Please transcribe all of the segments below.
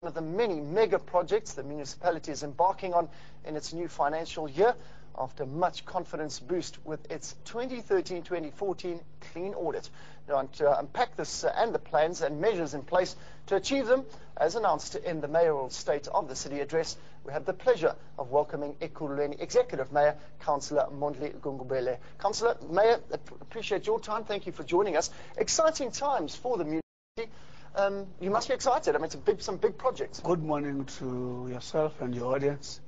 One of the many mega projects the municipality is embarking on in its new financial year after much confidence boost with its 2013-2014 clean audit. Now, to unpack this and the plans and measures in place to achieve them, as announced in the mayoral state of the city address, we have the pleasure of welcoming Ekurhuleni Executive Mayor, Councillor Mondli Gungubele. Councillor, Mayor, appreciate your time. Thank you for joining us. Exciting times for the municipality. You must be excited. I mean, it's some big projects. Good morning to yourself and your audience.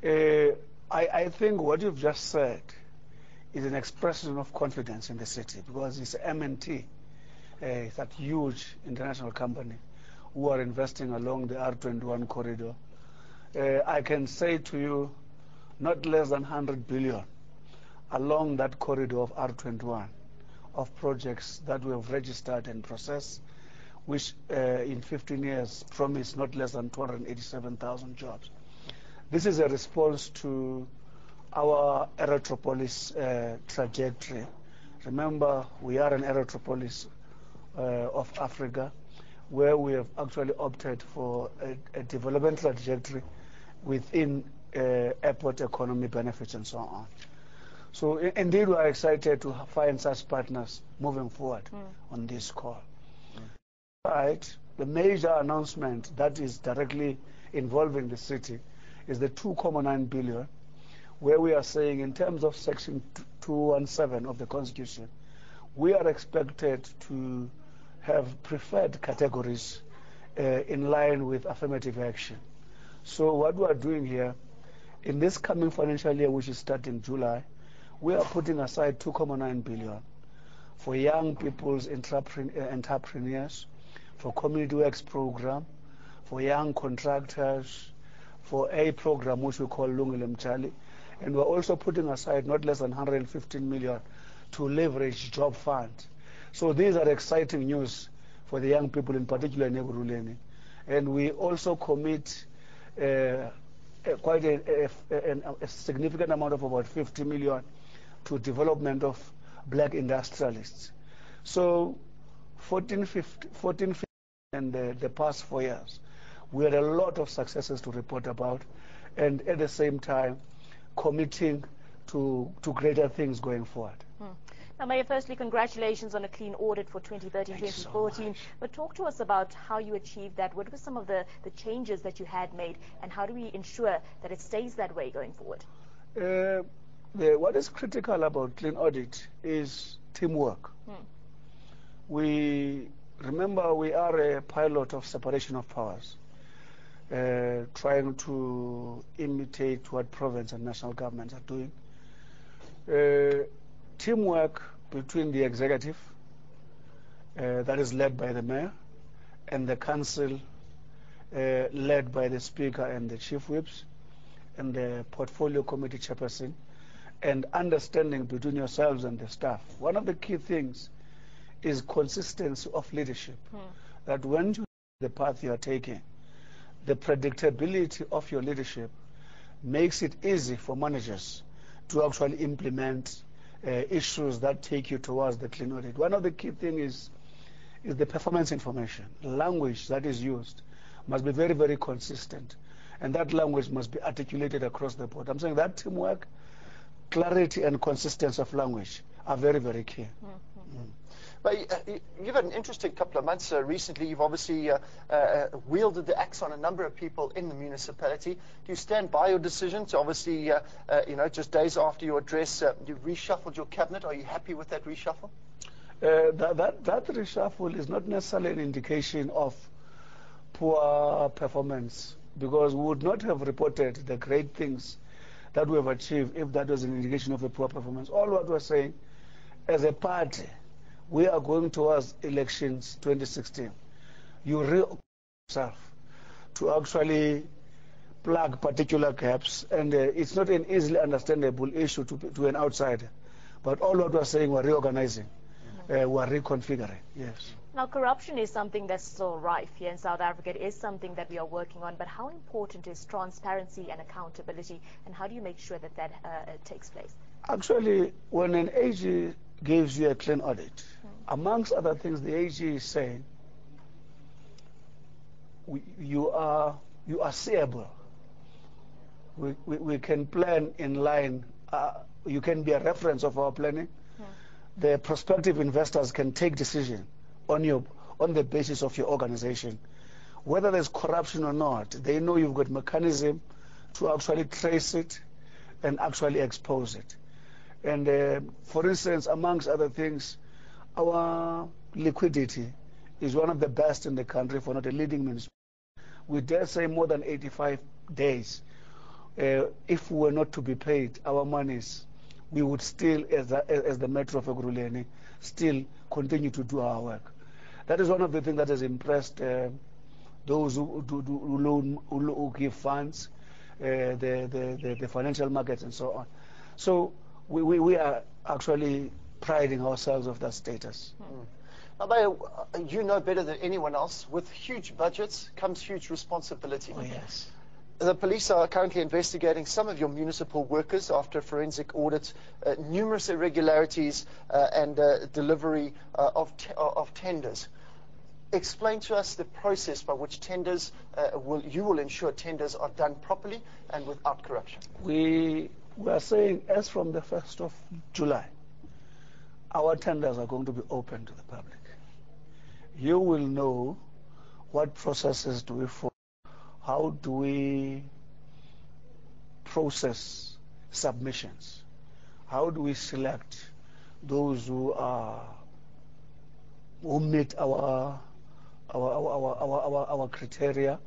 I think what you've just said is an expression of confidence in the city, because it's M&T, that huge international company who are investing along the R21 corridor. I can say to you, not less than 100 billion along that corridor of R21 of projects that we have registered and processed, which in 15 years promise not less than 287,000 jobs. This is a response to our Erotropolis trajectory. Remember, we are an Erotropolis of Africa, where we have actually opted for a development trajectory within airport economy benefits and so on. So indeed, we are excited to find such partners moving forward on this call. Right, the major announcement that is directly involving the city is the 2.9 billion, where we are saying in terms of section 217 of the Constitution, we are expected to have preferred categories in line with affirmative action. So what we are doing here, in this coming financial year, which is starting July, we are putting aside 2.9 billion for young people's entrepreneurs, for community works program, for young contractors, for a program which we call Lungile Mtshali, and we're also putting aside not less than 115 million to leverage job fund. So these are exciting news for the young people, in particular in Ekurhuleni. And we also commit quite a significant amount of about 50 million to development of black industrialists. So 14, 15, and the past 4 years, we had a lot of successes to report about, and at the same time committing to greater things going forward. Now, Mayor, firstly, congratulations on a clean audit for 2013-2014. So but talk to us about how you achieved that. What were some of the changes that you had made, and how do we ensure that it stays that way going forward? What is critical about clean audit is teamwork. Remember, we are a pilot of separation of powers, trying to imitate what province and national governments are doing. Teamwork between the executive, that is led by the mayor, and the council, led by the speaker and the chief whips, and the portfolio committee chairperson, and understanding between yourselves and the staff. One of the key things is consistency of leadership. That when you the path you are taking, the predictability of your leadership makes it easy for managers to actually implement issues that take you towards the clean audit. One of the key things is the performance information. Language that is used must be very, very consistent, and that language must be articulated across the board. I'm saying that teamwork, clarity, and consistency of language are very, very key. But you've had an interesting couple of months recently. You've obviously wielded the axe on a number of people in the municipality. Do you stand by your decision to obviously, just days after your address, you reshuffled your cabinet? Are you happy with that reshuffle? That reshuffle is not necessarily an indication of poor performance, because we would not have reported the great things that we have achieved if that was an indication of a poor performance. All what we're saying, as a party, we are going towards elections 2016. You yourself to actually plug particular gaps, and it's not an easily understandable issue to an outsider. But all what we're saying, we're reorganizing, we're reconfiguring. Yes. Now, corruption is something that's still rife here in South Africa. It is something that we are working on. But how important is transparency and accountability, and how do you make sure that that takes place? Actually, when an AG gives you a clean audit, amongst other things, the AG is saying you are seeable. We can plan in line. You can be a reference of our planning. The prospective investors can take decision on the basis of your organization. Whether there's corruption or not, they know you've got mechanism to actually trace it and actually expose it. And for instance, amongst other things, our liquidity is one of the best in the country, for not a leading municipality. We dare say more than 85 days. If we were not to be paid our monies, we would still, as the Metro of Ekurhuleni, still continue to do our work. That is one of the things that has impressed those who give funds, the financial markets and so on. So we are actually priding ourselves of that status. Now, you know better than anyone else, with huge budgets comes huge responsibility. Oh, yes. The police are currently investigating some of your municipal workers after forensic audits, numerous irregularities and delivery of tenders. Explain to us the process by which tenders, you will ensure tenders are done properly and without corruption. We are saying as from the 1st of July, our tenders are going to be open to the public. You will know what processes do we follow. How do we process submissions? How do we select those who meet our criteria,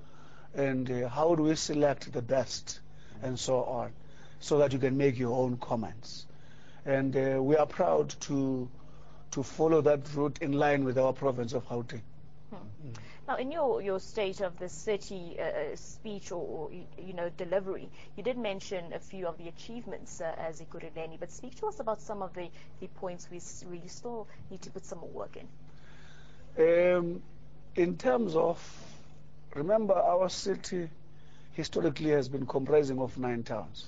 and how do we select the best, and so on, so that you can make your own comments. And we are proud to follow that route in line with our province of Gauteng. Now, in your State of the City speech or delivery, you did mention a few of the achievements as Ekurhuleni, but speak to us about some of the points we really still need to put some more work in. In terms of, remember, our city historically has been comprising of 9 towns,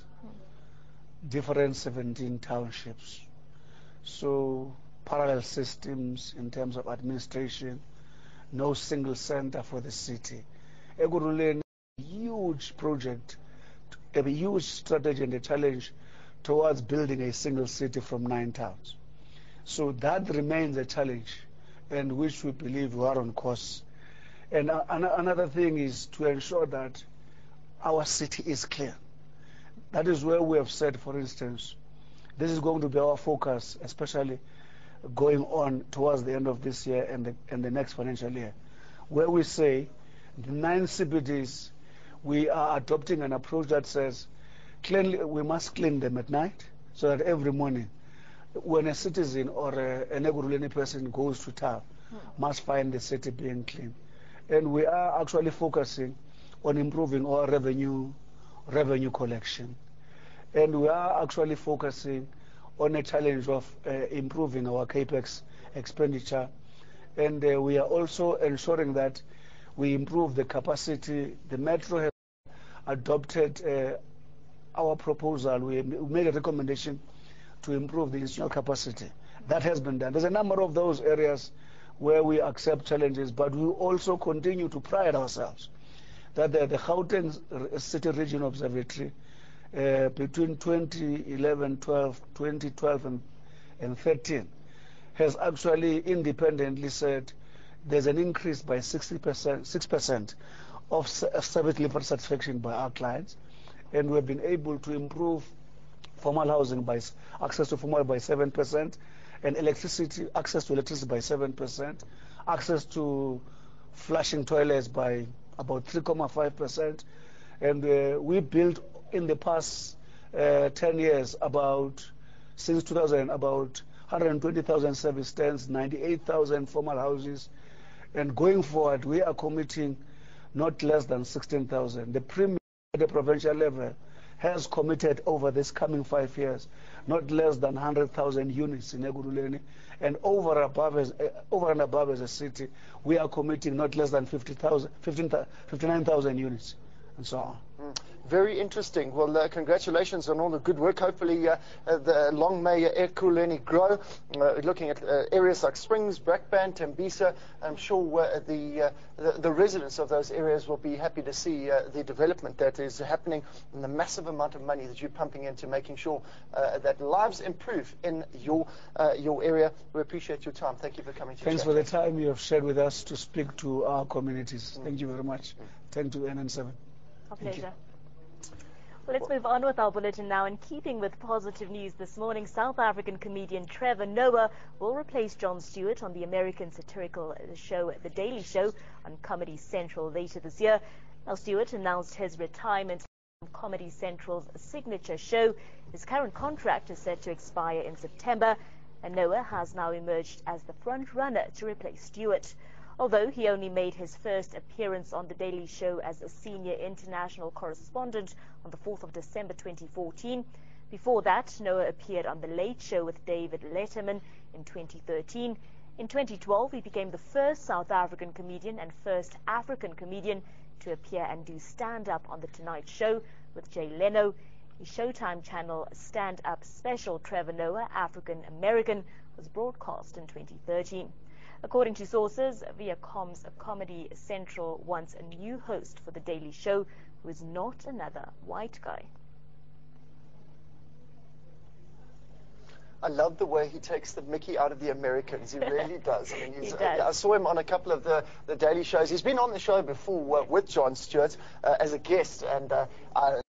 different 17 townships. So parallel systems in terms of administration, no single center for the city. Ekurhuleni, a huge project, a huge strategy and a challenge towards building a single city from 9 towns. So that remains a challenge, and which we believe we are on course. And another thing is to ensure that our city is clear. That is where we have said, for instance, this is going to be our focus, especially going on towards the end of this year and the next financial year, where we say the 9 CBDs, we are adopting an approach that says we must clean them at night, so that every morning when a citizen or an Ekurhuleni person goes to town, must find the city being clean. And we are actually focusing on improving our revenue collection. And we are actually focusing on a challenge of improving our capex expenditure. And we are also ensuring that we improve the capacity. The Metro has adopted our proposal. We made a recommendation to improve the institutional capacity. That has been done. There's a number of those areas where we accept challenges, but we also continue to pride ourselves that the Gauteng City Region Observatory between 2012 and 13 has actually independently said there's an increase by 6% of service level satisfaction by our clients, and we've been able to improve formal housing by access to formal by 7%, and access to electricity by 7%, access to flushing toilets by about 3.5%, and we built in the past 10 years since 2000 about 120,000 service stands, 98,000 formal houses, and going forward we are committing not less than 16,000. The Premier at the provincial level has committed over this coming 5 years not less than 100,000 units in Ekurhuleni, and over and above as a city we are committing not less than 59,000 units, and so on. Very interesting. Well, congratulations on all the good work. Hopefully, the long may Ekurhuleni grow. Looking at areas like Springs, Brakpan, Tembisa, I'm sure the residents of those areas will be happy to see the development that is happening and the massive amount of money that you're pumping into making sure that lives improve in your area. We appreciate your time. Thank you for coming to Thanks chat. for the time you have shared with us to speak to our communities. Thank you very much. Thank you, ANN7. Our pleasure. Well, let's move on with our bulletin now. In keeping with positive news this morning, South African comedian Trevor Noah will replace Jon Stewart on the American satirical show The Daily Show on Comedy Central later this year. Now, Stewart announced his retirement from Comedy Central's signature show. His current contract is set to expire in September, and Noah has now emerged as the front runner to replace Stewart. Although he only made his first appearance on The Daily Show as a senior international correspondent on the 4th of December 2014, before that, Noah appeared on The Late Show with David Letterman in 2013. In 2012, he became the first South African comedian and first African comedian to appear and do stand-up on The Tonight Show with Jay Leno. His Showtime channel stand-up special, Trevor Noah, African American, was broadcast in 2013. According to sources, Viacom's Comedy Central wants a new host for The Daily Show who is not another white guy. I love the way he takes the mickey out of the Americans. He really does. I mean, He does. I saw him on a couple of the Daily Shows. He's been on the show before with Jon Stewart as a guest, and